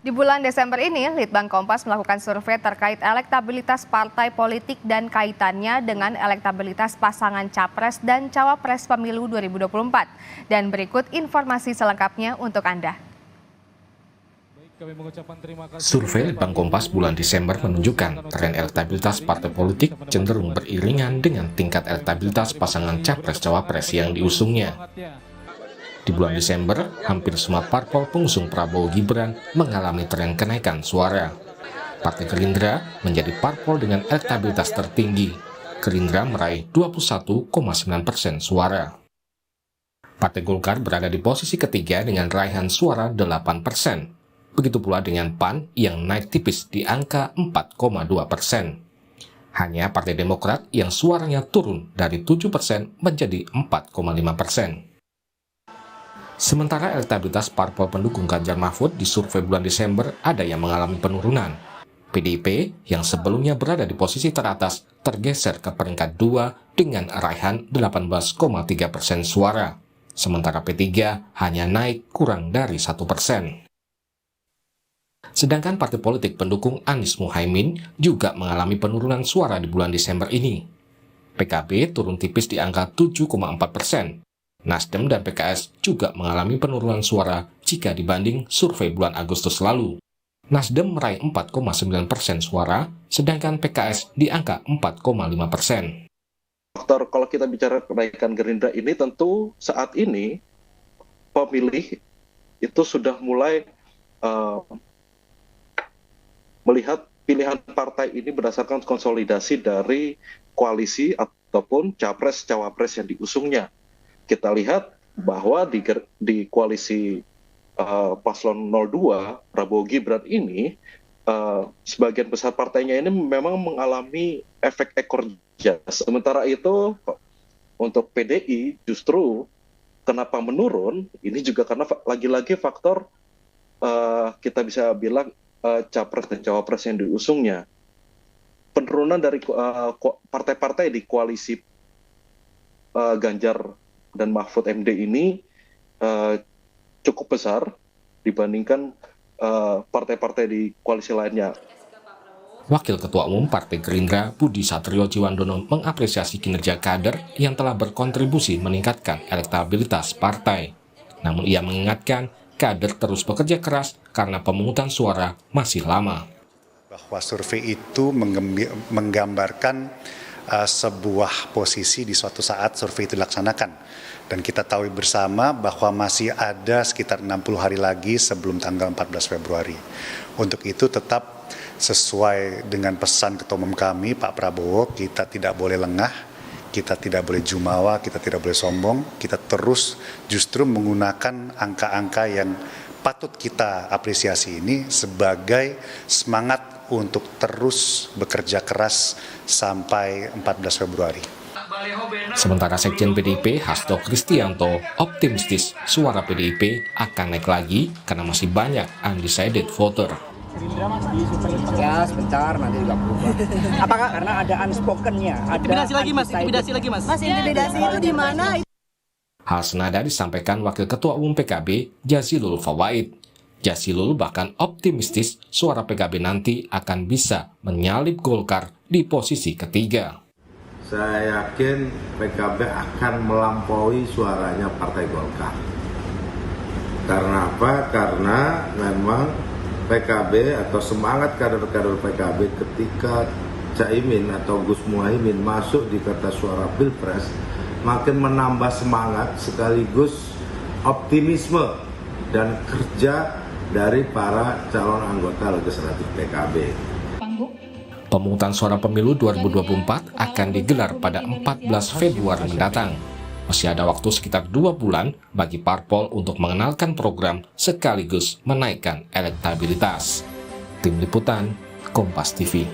Di bulan Desember ini, Litbang Kompas melakukan survei terkait elektabilitas partai politik dan kaitannya dengan elektabilitas pasangan Capres dan Cawapres Pemilu 2024. Dan berikut informasi selengkapnya untuk Anda. Survei Litbang Kompas bulan Desember menunjukkan tren elektabilitas partai politik cenderung beriringan dengan tingkat elektabilitas pasangan Capres-Cawapres yang diusungnya. Di bulan Desember, hampir semua parpol pengusung Prabowo Gibran mengalami tren kenaikan suara. Partai Gerindra menjadi parpol dengan elektabilitas tertinggi. Gerindra meraih 21,9% suara. Partai Golkar berada di posisi ketiga dengan raihan suara 8%. Begitu pula dengan PAN yang naik tipis di angka 4,2%. Hanya Partai Demokrat yang suaranya turun dari 7% menjadi 4,5%. Sementara elektabilitas parpol pendukung Ganjar Mahfud di survei bulan Desember ada yang mengalami penurunan. PDIP yang sebelumnya berada di posisi teratas tergeser ke peringkat 2 dengan raihan 18,3% suara. Sementara P3 hanya naik kurang dari 1%. Sedangkan partai politik pendukung Anies Muhaimin juga mengalami penurunan suara di bulan Desember ini. PKB turun tipis di angka 7,4%. Nasdem dan PKS juga mengalami penurunan suara jika dibanding survei bulan Agustus lalu. Nasdem meraih 4,9% suara, sedangkan PKS di angka 4,5%. Faktor kalau kita bicara kenaikan Gerindra ini tentu saat ini pemilih itu sudah mulai melihat pilihan partai ini berdasarkan konsolidasi dari koalisi ataupun capres-cawapres yang diusungnya. Kita lihat bahwa di koalisi paslon 02 Prabowo Gibran ini sebagian besar partainya ini memang mengalami efek ekor jas. Sementara itu untuk PDI justru kenapa menurun ini juga karena lagi-lagi faktor kita bisa bilang capres dan cawapres yang diusungnya. Penurunan dari partai-partai di koalisi Ganjar dan Mahfud MD ini cukup besar dibandingkan partai-partai di koalisi lainnya. Wakil Ketua Umum Partai Gerindra Budi Satrio Jiwandono mengapresiasi kinerja kader yang telah berkontribusi meningkatkan elektabilitas partai. Namun ia mengingatkan kader terus bekerja keras karena pemungutan suara masih lama. Bahwa survei itu menggambarkan sebuah posisi di suatu saat survei itu dilaksanakan. Dan kita tahu bersama bahwa masih ada sekitar 60 hari lagi sebelum tanggal 14 Februari. Untuk itu tetap sesuai dengan pesan Ketua Umum kami, Pak Prabowo, kita tidak boleh lengah, kita tidak boleh jumawa, kita tidak boleh sombong, kita terus justru menggunakan angka-angka yang patut kita apresiasi ini sebagai semangat untuk terus bekerja keras sampai 14 Februari. Sementara Sekjen PDIP Hasto Kristianto optimistis suara PDIP akan naik lagi karena masih banyak undecided voter. Ya sebentar nanti juga berubah. Apakah karena ada unspoken-nya? Intimidasi lagi mas, Mas, intimidasi itu di mana? Hal senada disampaikan Wakil Ketua Umum PKB Jazilul Fawait. Jazilul bahkan optimistis suara PKB nanti akan bisa menyalip Golkar di posisi ketiga. Saya yakin PKB akan melampaui suaranya Partai Golkar. Karena apa? Karena memang PKB atau semangat kader-kader PKB ketika Caimin atau Gus Muhaimin masuk di kertas suara Pilpres makin menambah semangat sekaligus optimisme dan kerja dari para calon anggota legislatif PKB. Pemungutan suara pemilu 2024 akan digelar pada 14 Februari mendatang. Masih ada waktu sekitar 2 bulan bagi parpol untuk mengenalkan program sekaligus menaikkan elektabilitas. Tim Liputan, Kompas TV.